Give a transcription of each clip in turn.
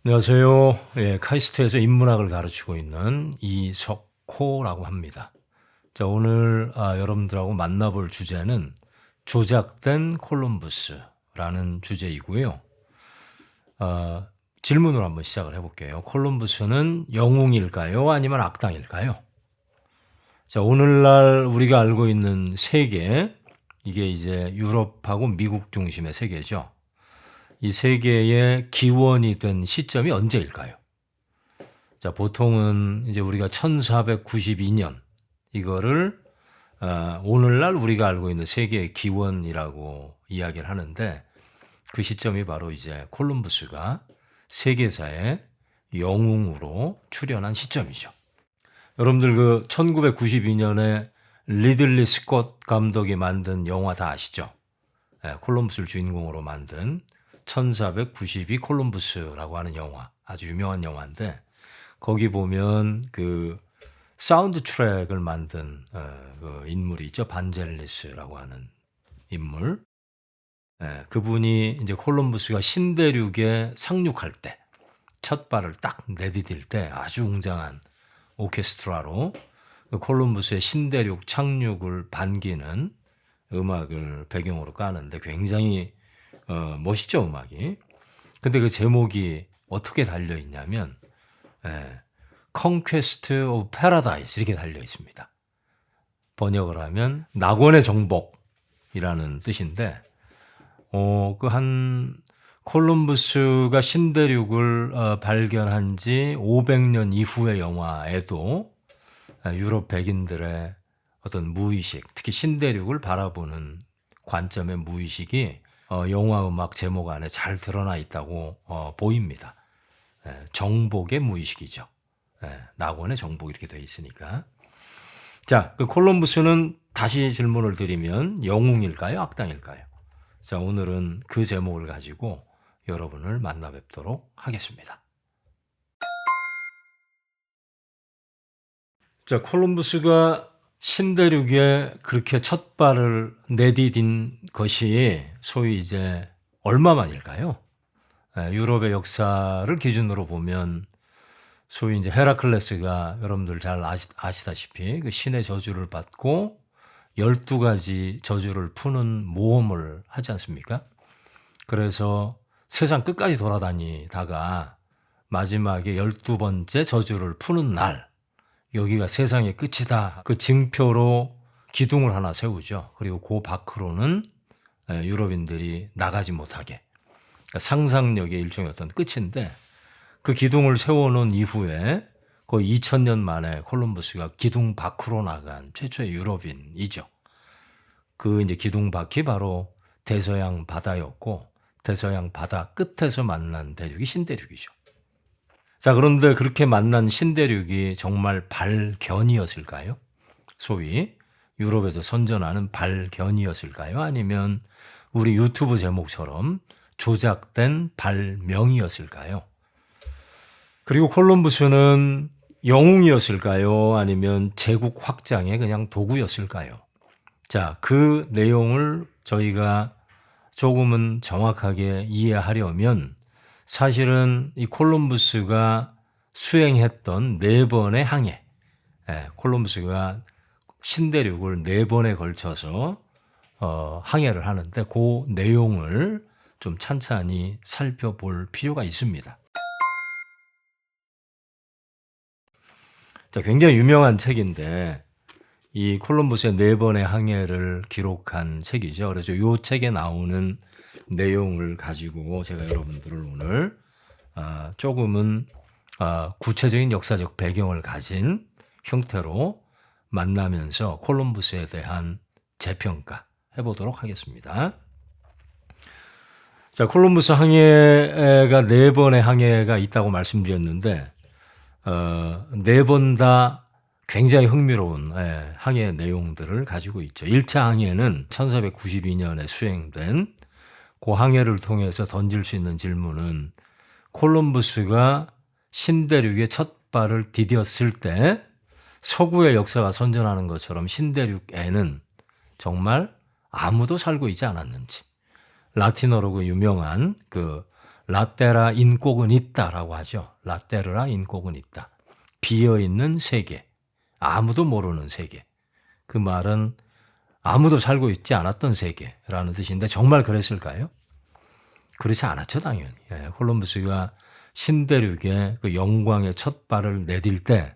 안녕하세요. 카이스트에서 인문학을 가르치고 있는 이석호라고 합니다. 자, 오늘 여러분들하고 만나볼 주제는 조작된 콜럼부스라는 주제이고요. 질문으로 한번 시작을 해볼게요. 콜럼부스는 영웅일까요? 아니면 악당일까요? 자, 오늘날 우리가 알고 있는 세계, 이게 이제 유럽하고 미국 중심의 세계죠. 이 세계의 기원이 된 시점이 언제일까요? 자, 보통은 이제 우리가 1492년 이거를 오늘날 우리가 알고 있는 세계의 기원이라고 이야기를 하는데, 그 시점이 바로 이제 콜럼부스가 세계사의 영웅으로 출현한 시점이죠. 여러분들 그 1992년에 리들리 스콧 감독이 만든 영화 다 아시죠? 콜럼부스를 주인공으로 만든 1492 콜럼부스라고 하는 영화, 아주 유명한 영화인데, 거기 보면 그 사운드 트랙을 만든 그 인물이 있죠. 반젤리스라고 하는 인물. 그분이 이제 콜럼부스가 신대륙에 상륙할 때, 첫 발을 딱 내디딜 때 아주 웅장한 오케스트라로 그 콜럼부스의 신대륙 착륙을 반기는 음악을 배경으로 까는데 굉장히 멋있죠, 음악이. 근데 그 제목이 어떻게 달려 있냐면 Conquest of Paradise 이렇게 달려 있습니다. 번역을 하면 낙원의 정복이라는 뜻인데, 그 한 콜럼부스가 신대륙을 발견한 지 500년 이후의 영화에도 유럽 백인들의 어떤 무의식, 특히 신대륙을 바라보는 관점의 무의식이 영화 음악 제목 안에 잘 드러나 있다고 보입니다. 정복의 무의식이죠. 낙원의 정복 이렇게 되어 있으니까. 자, 그 콜럼부스는 다시 질문을 드리면 영웅일까요? 악당일까요? 자, 오늘은 그 제목을 가지고 여러분을 만나 뵙도록 하겠습니다. 자, 콜럼부스가 신대륙에 그렇게 첫 발을 내디딘 것이 소위 이제 얼마만일까요? 유럽의 역사를 기준으로 보면 소위 이제 헤라클레스가 여러분들 잘 아시다시피 그 신의 저주를 받고 12가지 저주를 푸는 모험을 하지 않습니까? 그래서 세상 끝까지 돌아다니다가 마지막에 12번째 저주를 푸는 날, 여기가 세상의 끝이다. 그 징표로 기둥을 하나 세우죠. 그리고 그 밖으로는 유럽인들이 나가지 못하게. 그러니까 상상력의 일종의 어떤 끝인데, 그 기둥을 세워놓은 이후에 거의 2000년 만에 콜럼버스가 기둥 밖으로 나간 최초의 유럽인이죠. 그 이제 기둥 밖이 바로 대서양 바다였고, 대서양 바다 끝에서 만난 대륙이 신대륙이죠. 자, 그런데 그렇게 만난 신대륙이 정말 발견이었을까요? 소위 유럽에서 선전하는 발견이었을까요? 아니면 우리 유튜브 제목처럼 조작된 발명이었을까요? 그리고 콜럼부스는 영웅이었을까요? 아니면 제국 확장의 그냥 도구였을까요? 자, 그 내용을 저희가 조금은 정확하게 이해하려면 사실은 이 콜럼부스가 수행했던 4번의 항해, 콜럼부스가 신대륙을 4번에 걸쳐서 항해를 하는데 그 내용을 좀 찬찬히 살펴볼 필요가 있습니다. 자, 굉장히 유명한 책인데 이 콜럼부스의 4번의 항해를 기록한 책이죠. 그래서 이 책에 나오는 내용을 가지고 제가 여러분들을 오늘 조금은 구체적인 역사적 배경을 가진 형태로 만나면서 콜럼부스에 대한 재평가 해보도록 하겠습니다. 자, 콜럼부스 항해가 4번의 항해가 있다고 말씀드렸는데 4번 다 굉장히 흥미로운 항해 내용들을 가지고 있죠. 1차 항해는 1492년에 수행된 그 항해를 통해서 던질 수 있는 질문은 콜럼부스가 신대륙에 첫 발을 디뎠을 때 서구의 역사가 선전하는 것처럼 신대륙에는 정말 아무도 살고 있지 않았는지, 라틴어로 그 유명한 그 라테라 인곡은 있다라고 하죠. 라테라 인곡은 있다. 비어있는 세계, 아무도 모르는 세계. 그 말은 아무도 살고 있지 않았던 세계라는 뜻인데 정말 그랬을까요? 그렇지 않았죠, 당연히. 콜럼버스가 신대륙에 그 영광의 첫 발을 내딜 때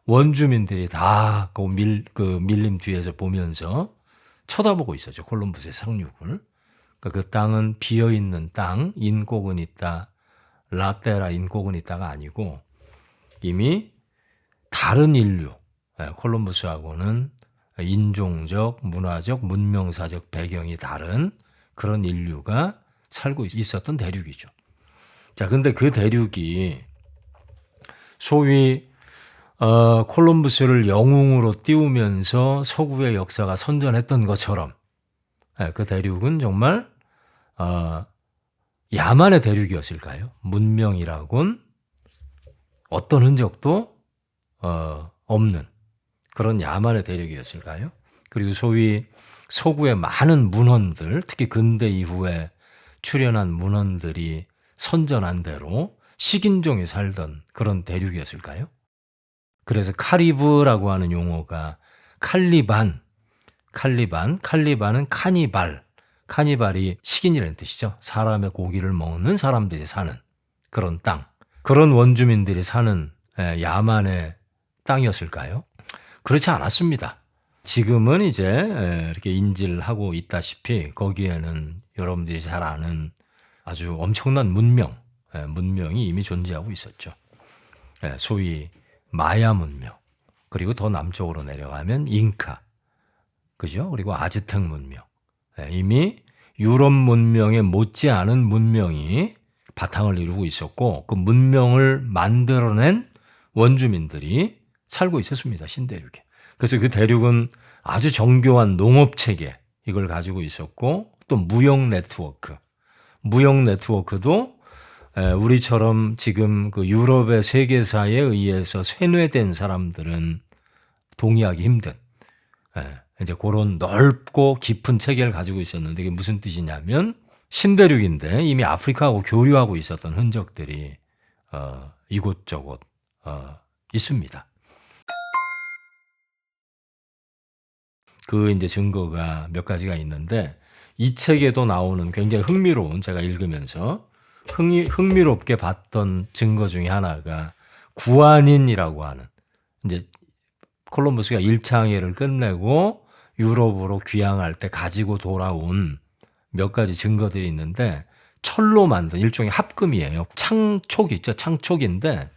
원주민들이 다 그 밀림 뒤에서 보면서 쳐다보고 있었죠, 콜럼버스의 상륙을. 그러니까 그 땅은 비어있는 땅, 인곡은 있다, 라테라 인곡은 있다가 아니고 이미 다른 인류, 콜럼버스하고는 인종적, 문화적, 문명사적 배경이 다른 그런 인류가 살고 있었던 대륙이죠. 자, 근데 그 대륙이 소위 콜럼버스를 영웅으로 띄우면서 서구의 역사가 선전했던 것처럼 그 대륙은 정말 야만의 대륙이었을까요? 문명이라곤 어떤 흔적도 없는 그런 야만의 대륙이었을까요? 그리고 소위 서구의 많은 문헌들, 특히 근대 이후에 출현한 문헌들이 선전한 대로 식인종이 살던 그런 대륙이었을까요? 그래서 카리브라고 하는 용어가 칼리반은 카니발, 카니발이 식인이라는 뜻이죠. 사람의 고기를 먹는 사람들이 사는 그런 땅, 그런 원주민들이 사는 야만의 땅이었을까요? 그렇지 않았습니다. 지금은 이제 이렇게 인지를 하고 있다시피 거기에는 여러분들이 잘 아는 아주 엄청난 문명이 이미 존재하고 있었죠. 소위 마야 문명, 그리고 더 남쪽으로 내려가면 잉카, 그죠? 그리고 아즈텍 문명. 이미 유럽 문명에 못지않은 문명이 바탕을 이루고 있었고 그 문명을 만들어낸 원주민들이 살고 있었습니다, 신대륙에. 그래서 그 대륙은 아주 정교한 농업체계 이걸 가지고 있었고 또 무역 네트워크도 우리처럼 지금 그 유럽의 세계사에 의해서 쇠뇌된 사람들은 동의하기 힘든 이제 그런 넓고 깊은 체계를 가지고 있었는데 이게 무슨 뜻이냐면 신대륙인데 이미 아프리카하고 교류하고 있었던 흔적들이 이곳저곳 있습니다. 그 이제 증거가 몇 가지가 있는데 이 책에도 나오는 굉장히 흥미로운, 제가 읽으면서 흥미롭게 봤던 증거 중에 하나가 구안인이라고 하는, 이제 콜럼버스가 1차 항해를 끝내고 유럽으로 귀향할 때 가지고 돌아온 몇 가지 증거들이 있는데 철로 만든 일종의 합금이에요. 창촉 있죠. 창촉인데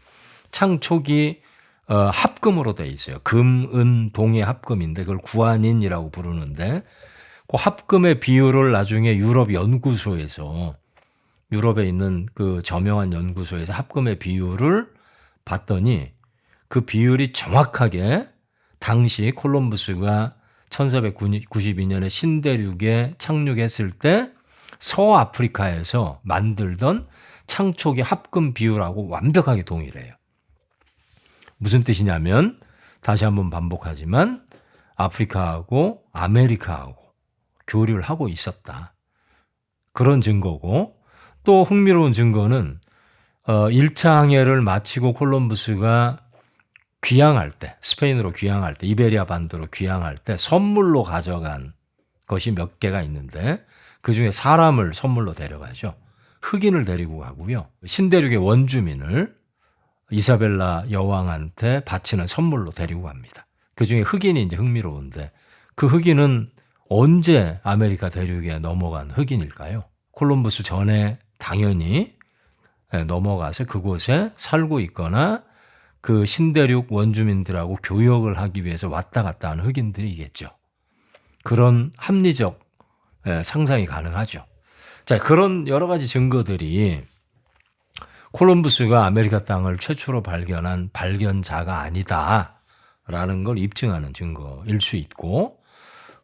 창촉이 합금으로 돼 있어요. 금, 은, 동의 합금인데 그걸 구안인이라고 부르는데 그 합금의 비율을 나중에 유럽 연구소에서, 유럽에 있는 그 저명한 연구소에서 합금의 비율을 봤더니 그 비율이 정확하게 당시 콜럼버스가 1492년에 신대륙에 착륙했을 때 서아프리카에서 만들던 창촉의 합금 비율하고 완벽하게 동일해요. 무슨 뜻이냐면 다시 한번 반복하지만 아프리카하고 아메리카하고 교류를 하고 있었다. 그런 증거고, 또 흥미로운 증거는 1차 항해를 마치고 콜럼버스가 귀향할 때, 스페인으로 귀향할 때, 이베리아 반도로 귀향할 때 선물로 가져간 것이 몇 개가 있는데 그중에 사람을 선물로 데려가죠. 흑인을 데리고 가고요. 신대륙의 원주민을 이사벨라 여왕한테 바치는 선물로 데리고 갑니다. 그중에 흑인이 이제 흥미로운데 그 흑인은 언제 아메리카 대륙에 넘어간 흑인일까요? 콜럼버스 전에 당연히 넘어가서 그곳에 살고 있거나 그 신대륙 원주민들하고 교역을 하기 위해서 왔다 갔다 하는 흑인들이겠죠. 그런 합리적 상상이 가능하죠. 자, 그런 여러 가지 증거들이 콜럼버스가 아메리카 땅을 최초로 발견한 발견자가 아니다라는 걸 입증하는 증거일 수 있고,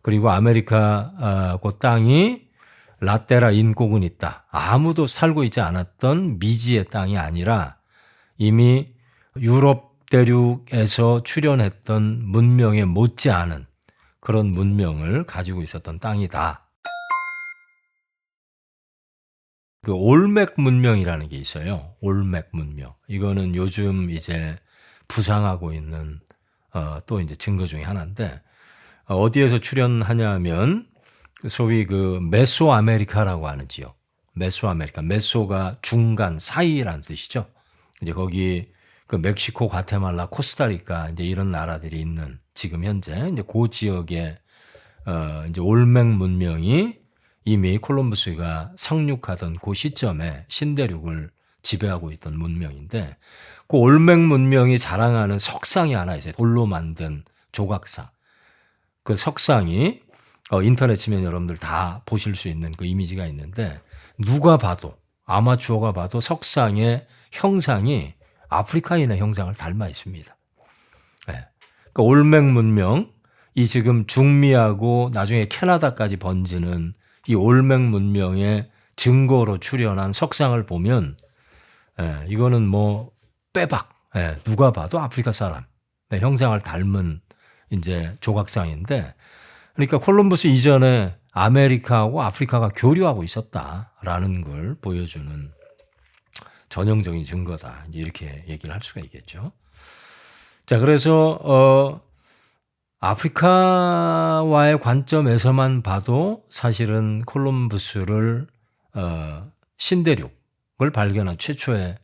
그리고 아메리카 그 땅이 라테라 인곡은 있다, 아무도 살고 있지 않았던 미지의 땅이 아니라 이미 유럽 대륙에서 출현했던 문명에 못지않은 그런 문명을 가지고 있었던 땅이다. 그 올맥 문명이라는 게 있어요. 올맥 문명. 이거는 요즘 이제 부상하고 있는 또 이제 증거 중에 하나인데 어디에서 출현하냐면 소위 그 메소아메리카라고 하는 지역. 메소아메리카. 메소가 중간 사이라는 뜻이죠. 이제 거기 그 멕시코, 과테말라, 코스타리카 이제 이런 나라들이 있는 지금 현재 이제 그 지역에 이제 올맥 문명이 이미 콜럼부스가 상륙하던 그 시점에 신대륙을 지배하고 있던 문명인데 그 올맥 문명이 자랑하는 석상이 하나 있어요. 돌로 만든 조각상. 그 석상이 인터넷 치면 여러분들 다 보실 수 있는 그 이미지가 있는데 누가 봐도 아마추어가 봐도 석상의 형상이 아프리카인의 형상을 닮아 있습니다. 네. 그러니까 올맥 문명, 이 지금 중미하고 나중에 캐나다까지 번지는 이 올맥 문명의 증거로 출현한 석상을 보면 이거는 뭐 빼박 누가 봐도 아프리카 사람 형상을 닮은 이제 조각상인데 그러니까 콜럼버스 이전에 아메리카하고 아프리카가 교류하고 있었다라는 걸 보여주는 전형적인 증거다. 이제 이렇게 얘기를 할 수가 있겠죠. 자, 그래서 아프리카와의 관점에서만 봐도 사실은 콜럼버스를 신대륙을 발견한 최초의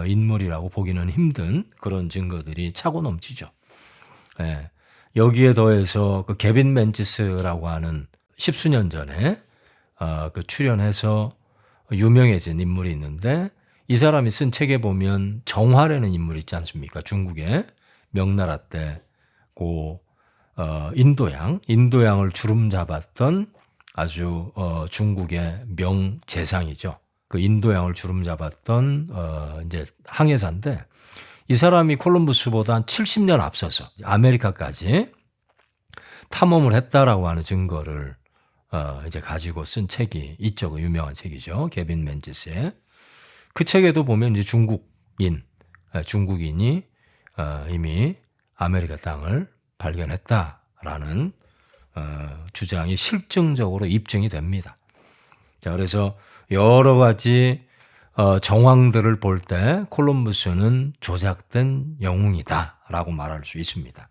인물이라고 보기는 힘든 그런 증거들이 차고 넘치죠. 예. 여기에 더해서 그 개빈 맨치스라고 하는 십수년 전에 그 출연해서 유명해진 인물이 있는데 이 사람이 쓴 책에 보면 정화라는 인물이 있지 않습니까? 중국의 명나라 때 그 인도양을 주름 잡았던 아주 중국의 명재상이죠. 그 인도양을 주름 잡았던 이제 항해사인데 이 사람이 콜럼버스보다 한 70년 앞서서 아메리카까지 탐험을 했다라고 하는 증거를 이제 가지고 쓴 책이 있죠. 그 유명한 책이죠. 개빈 맨치스의. 그 책에도 보면 이제 중국인이 이미 아메리카 땅을 발견했다라는 주장이 실증적으로 입증이 됩니다. 자, 그래서 여러 가지 정황들을 볼 때 콜럼버스는 조작된 영웅이다라고 말할 수 있습니다.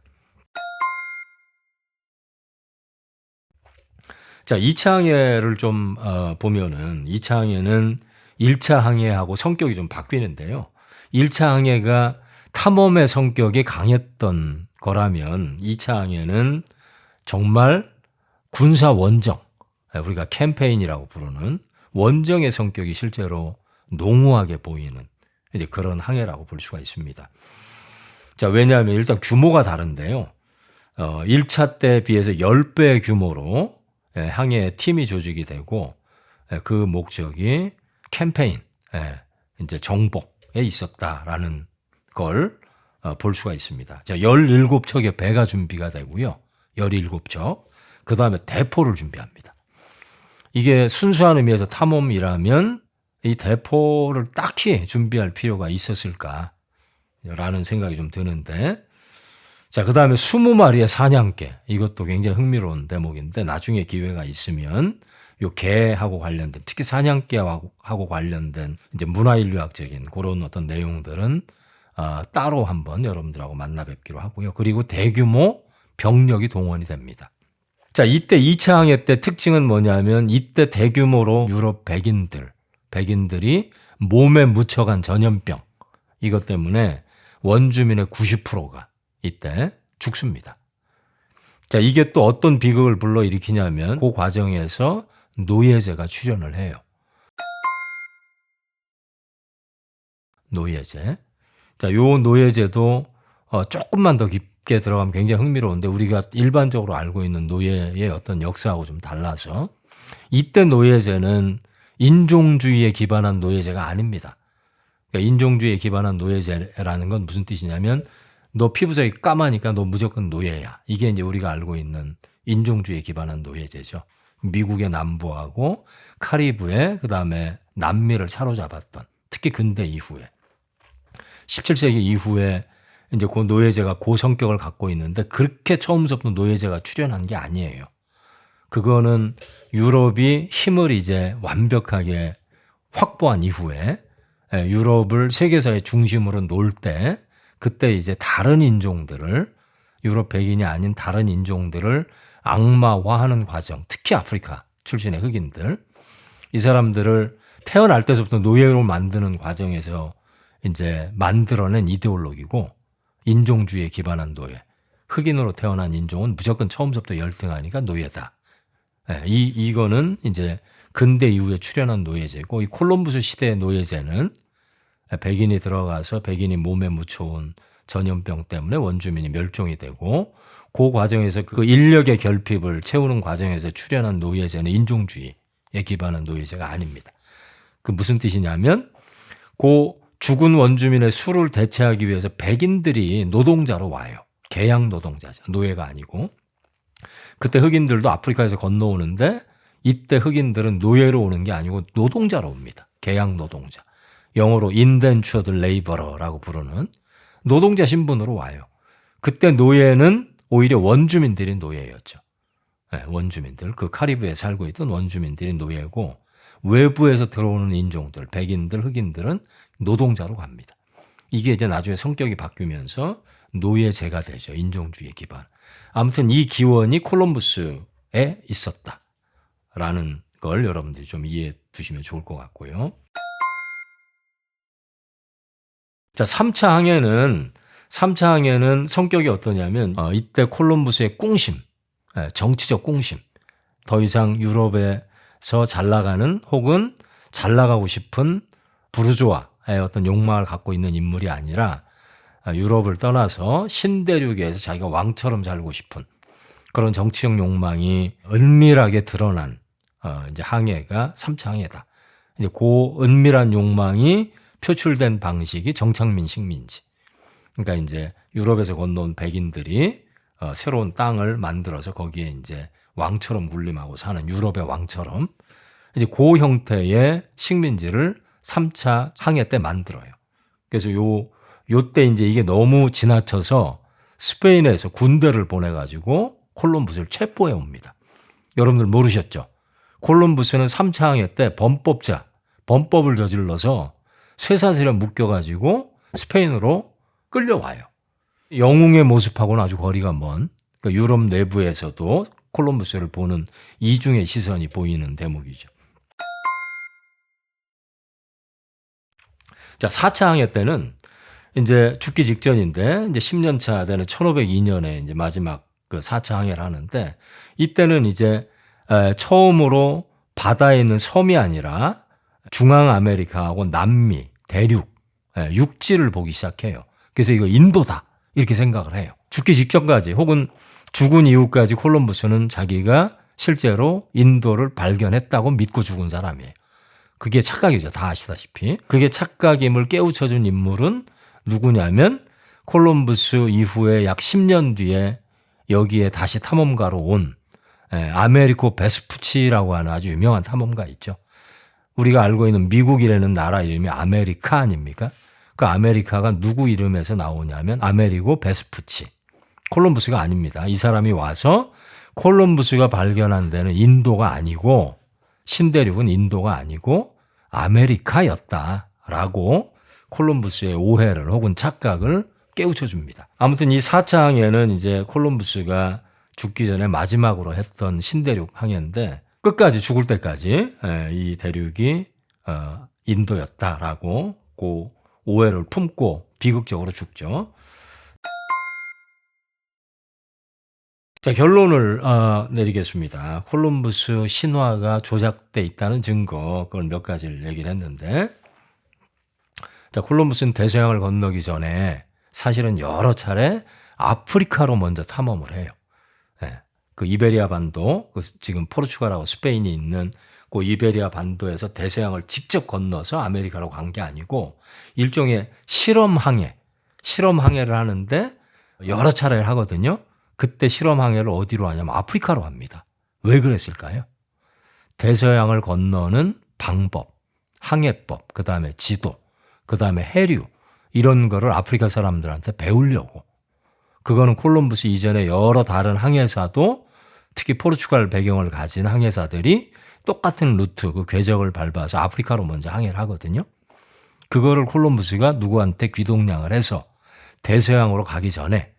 자, 2차 항해를 좀 보면은 2차 항해는 1차 항해하고 성격이 좀 바뀌는데요. 1차 항해가 탐험의 성격이 강했던 거라면 2차 항해는 정말 군사 원정, 우리가 캠페인이라고 부르는 원정의 성격이 실제로 농후하게 보이는 이제 그런 항해라고 볼 수가 있습니다. 자, 왜냐하면 일단 규모가 다른데요. 1차 때 비해서 10배 규모로 항해 팀이 조직이 되고 그 목적이 캠페인, 이제 정복에 있었다라는 걸 볼 수가 있습니다. 자, 17척의 배가 준비가 되고요. 17척. 그 다음에 대포를 준비합니다. 이게 순수한 의미에서 탐험이라면 이 대포를 딱히 준비할 필요가 있었을까? 라는 생각이 좀 드는데, 자, 그 다음에 20마리의 사냥개. 이것도 굉장히 흥미로운 대목인데, 나중에 기회가 있으면 요 개하고 관련된, 특히 사냥개하고 관련된 이제 문화인류학적인 그런 어떤 내용들은 따로 한번 여러분들하고 만나 뵙기로 하고요. 그리고 대규모 병력이 동원이 됩니다. 자, 이때 2차 항해 때 특징은 뭐냐면 이때 대규모로 유럽 백인들이 몸에 묻혀간 전염병, 이것 때문에 원주민의 90%가 이때 죽습니다. 자, 이게 또 어떤 비극을 불러일으키냐면 그 과정에서 노예제가 출현을 해요. 노예제. 자, 요 노예제도 조금만 더 깊게 들어가면 굉장히 흥미로운데 우리가 일반적으로 알고 있는 노예의 어떤 역사하고 좀 달라서 이때 노예제는 인종주의에 기반한 노예제가 아닙니다. 그러니까 인종주의에 기반한 노예제라는 건 무슨 뜻이냐면 너 피부색이 까마니까 너 무조건 노예야. 이게 이제 우리가 알고 있는 인종주의에 기반한 노예제죠. 미국의 남부하고 카리브해 그다음에 남미를 사로잡았던 특히 근대 이후에 17세기 이후에 이제 그 노예제가 그 성격을 갖고 있는데 그렇게 처음부터 노예제가 출현한 게 아니에요. 그거는 유럽이 힘을 이제 완벽하게 확보한 이후에 유럽을 세계사의 중심으로 놓을 때 그때 이제 다른 인종들을 유럽 백인이 아닌 다른 인종들을 악마화하는 과정, 특히 아프리카 출신의 흑인들, 이 사람들을 태어날 때부터 노예로 만드는 과정에서 이제 만들어낸 이데올로기고 인종주의에 기반한 노예. 흑인으로 태어난 인종은 무조건 처음부터 열등하니까 노예다. 이거는 이제 근대 이후에 출현한 노예제고, 이 콜럼부스 시대의 노예제는 백인이 들어가서 백인이 몸에 묻혀온 전염병 때문에 원주민이 멸종이 되고, 그 과정에서 그 인력의 결핍을 채우는 과정에서 출현한 노예제는 인종주의에 기반한 노예제가 아닙니다. 그 무슨 뜻이냐면, 그 죽은 원주민의 수를 대체하기 위해서 백인들이 노동자로 와요. 계약 노동자죠. 노예가 아니고. 그때 흑인들도 아프리카에서 건너오는데 이때 흑인들은 노예로 오는 게 아니고 노동자로 옵니다. 계약 노동자. 영어로 indentured laborer라고 부르는 노동자 신분으로 와요. 그때 노예는 오히려 원주민들이 노예였죠. 원주민들, 그 카리브에 살고 있던 원주민들이 노예고, 외부에서 들어오는 인종들, 백인들, 흑인들은 노동자로 갑니다. 이게 이제 나중에 성격이 바뀌면서 노예제가 되죠. 인종주의 기반. 아무튼 이 기원이 콜럼부스에 있었다라는 걸 여러분들이 좀 이해해 두시면 좋을 것 같고요. 자, 3차 항해는 성격이 어떠냐면 이때 콜럼부스의 꿍심, 정치적 꿍심, 더 이상 유럽에서 잘 나가는 혹은 잘 나가고 싶은 부르주아의 어떤 욕망을 갖고 있는 인물이 아니라 유럽을 떠나서 신대륙에서 자기가 왕처럼 살고 싶은 그런 정치적 욕망이 은밀하게 드러난 이제 항해가 3차 항해다. 이제 그 은밀한 욕망이 표출된 방식이 정착민 식민지. 그러니까 이제 유럽에서 건너온 백인들이 새로운 땅을 만들어서 거기에 이제 왕처럼 군림하고 사는 유럽의 왕처럼 이제 그 형태의 식민지를 3차 항해 때 만들어요. 그래서 요때 이제 이게 너무 지나쳐서 스페인에서 군대를 보내가지고 콜럼부스를 체포해 옵니다. 여러분들 모르셨죠? 콜럼부스는 3차 항해 때 범법을 저질러서 쇠사슬에 묶여가지고 스페인으로 끌려와요. 영웅의 모습하고는 아주 거리가 먼, 그러니까 유럽 내부에서도 콜럼부스를 보는 이중의 시선이 보이는 대목이죠. 자, 4차 항해 때는 이제 죽기 직전인데 이제 10년 차 되는 1502년에 이제 마지막 그 4차 항해를 하는데, 이때는 이제 처음으로 바다에 있는 섬이 아니라 중앙 아메리카하고 남미, 대륙, 육지를 보기 시작해요. 그래서 이거 인도다 이렇게 생각을 해요. 죽기 직전까지 혹은 죽은 이후까지 콜럼부스는 자기가 실제로 인도를 발견했다고 믿고 죽은 사람이에요. 그게 착각이죠. 다 아시다시피. 그게 착각임을 깨우쳐준 인물은 누구냐면 콜럼부스 이후에 약 10년 뒤에 여기에 다시 탐험가로 온 아메리코 베스푸치라고 하는 아주 유명한 탐험가 있죠. 우리가 알고 있는 미국이라는 나라 이름이 아메리카 아닙니까? 그 아메리카가 누구 이름에서 나오냐면 아메리고 베스푸치. 콜럼부스가 아닙니다. 이 사람이 와서 콜럼부스가 발견한 데는 인도가 아니고, 신대륙은 인도가 아니고 아메리카였다라고 콜럼부스의 오해를 혹은 착각을 깨우쳐 줍니다. 아무튼 이 4차 항해는 이제 콜럼부스가 죽기 전에 마지막으로 했던 신대륙 항해인데, 끝까지 죽을 때까지 이 대륙이 인도였다라고 그 오해를 품고 비극적으로 죽죠. 자, 결론을 내리겠습니다. 콜럼부스 신화가 조작돼 있다는 증거, 그걸 몇 가지를 얘기를 했는데, 자, 콜럼부스는 대서양을 건너기 전에 사실은 여러 차례 아프리카로 먼저 탐험을 해요. 그 이베리아 반도, 지금 포르투갈하고 스페인이 있는 그 이베리아 반도에서 대서양을 직접 건너서 아메리카로 간 게 아니고 일종의 실험 항해를 하는데 여러 차례를 하거든요. 그때 실험 항해를 어디로 하냐면 아프리카로 합니다. 왜 그랬을까요? 대서양을 건너는 방법, 항해법, 그 다음에 지도, 그 다음에 해류, 이런 거를 아프리카 사람들한테 배우려고. 그거는 콜럼부스 이전에 여러 다른 항해사도 특히 포르투갈 배경을 가진 항해사들이 똑같은 루트, 그 궤적을 밟아서 아프리카로 먼저 항해를 하거든요. 그거를 콜럼버스가 누구한테 귀동냥을 해서 대서양으로 가기 전에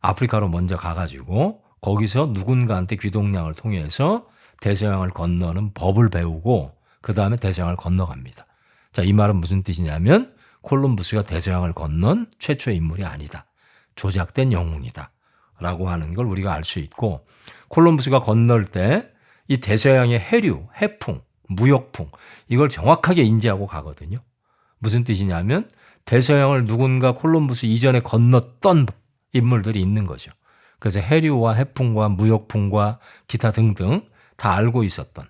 아프리카로 먼저 가가지고 거기서 누군가한테 귀동냥을 통해서 대서양을 건너는 법을 배우고 그 다음에 대서양을 건너갑니다. 자, 이 말은 무슨 뜻이냐면 콜럼버스가 대서양을 건넌 최초의 인물이 아니다. 조작된 영웅이다. 라고 하는 걸 우리가 알 수 있고, 콜럼버스가 건널 때 이 대서양의 해류, 해풍, 무역풍, 이걸 정확하게 인지하고 가거든요. 무슨 뜻이냐면 대서양을 누군가 콜럼버스 이전에 건넜던 인물들이 있는 거죠. 그래서 해류와 해풍과 무역풍과 기타 등등 다 알고 있었던,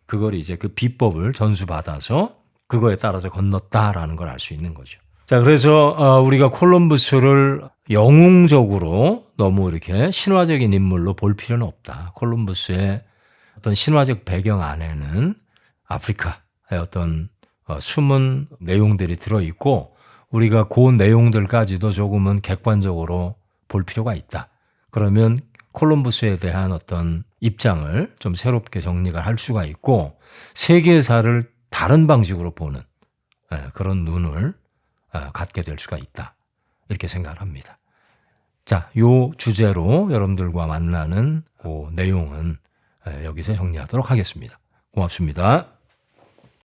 그걸 이제 그 비법을 전수받아서 그거에 따라서 건넜다라는 걸 알 수 있는 거죠. 자, 그래서 우리가 콜럼버스를 영웅적으로 너무 이렇게 신화적인 인물로 볼 필요는 없다. 콜럼버스의 어떤 신화적 배경 안에는 아프리카의 어떤 숨은 내용들이 들어있고, 우리가 그 내용들까지도 조금은 객관적으로 볼 필요가 있다. 그러면 콜럼버스에 대한 어떤 입장을 좀 새롭게 정리가 할 수가 있고, 세계사를 다른 방식으로 보는 그런 눈을 갖게 될 수가 있다. 이렇게 생각을 합니다. 자, 요 주제로 여러분들과 만나는 그 내용은 여기서 정리하도록 하겠습니다. 고맙습니다.